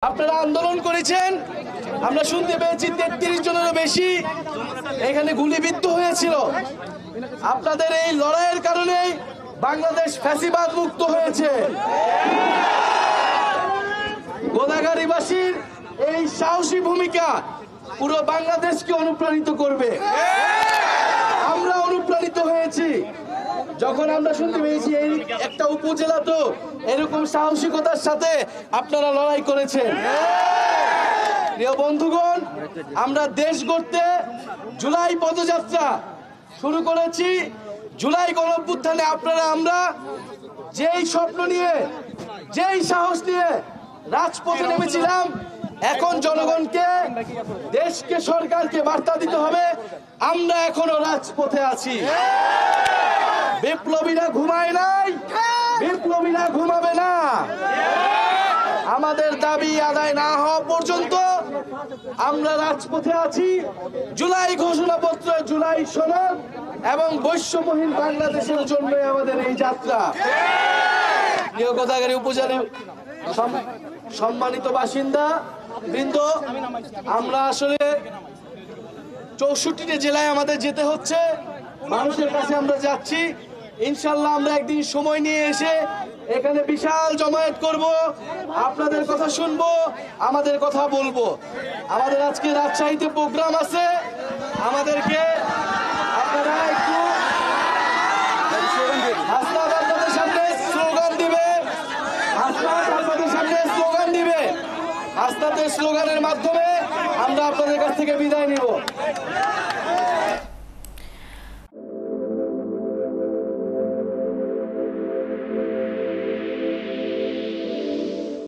আপনারা আন্দোলন করেছেন, আমরা শুনতে পেয়েছি ৩৩ জনেরও বেশি এখানে গুলিবিদ্ধ হয়েছিল। আপনাদের এই লড়াইয়ের কারণেই বাংলাদেশ ফ্যাসিবাদ মুক্ত হয়েছে। গোদাগাড়ীবাসীর এই সাহসী ভূমিকা পুরো বাংলাদেশকে অনুপ্রাণিত করবে। আমরা অনুপ্রাণিত হয়েছি যখন আমরা শুনতে পেয়েছি এই একটা উপজেলা তো এরকম সাহসিকতার সাথে আপনারা লড়াই করেছেন। প্রিয় বন্ধুগণ, আমরা দেশ গড়তে জুলাই পদযাত্রা শুরু করেছি। জুলাই গণঅভ্যুত্থানে আপনারা আমরা যেই স্বপ্ন নিয়ে, যেই সাহস নিয়ে রাজপথে নেমেছিলাম, এখন জনগণকে, দেশকে, সরকারকে বার্তা দিতে হবে আমরা এখনো রাজপথে আছি। বিপ্লবীরা ঘুমায় নাই, বিপ্লবীরা ঘুমাবে না। আমাদের দাবি আদায় না হওয়া পর্যন্ত আমরা রাজপথে আছি। জুলাই ঘোষণাপত্র, জুলাই সনদ এবং বৈষম্যহীন বাংলাদেশের জন্য আমাদের এই যাত্রা। প্রিয় গোদাগাড়ী উপজেলার সম্মানিত বাসিন্দা বৃন্দ, আমরা আসলে 64টি জেলায় আমাদের যেতে হচ্ছে, মানুষের কাছে আমরা যাচ্ছি। ইনশাল্লাহ আমরা একদিন সময় নিয়ে এসে এখানে বিশাল জমায়েত করব, আপনাদের কথা শুনবো, আমাদের কথা বলবো। আমাদের আজকে রাজশাহীতে প্রোগ্রাম আছে, আমাদেরকে আপনারা একটু হাসনাত আপনাদের সামনে স্লোগান দিবে, হাসনাত আপনাদের সামনে স্লোগান দিবে। হাসনাতের স্লোগানের মাধ্যমে আমরা আপনাদের কাছ থেকে বিদায় নিব।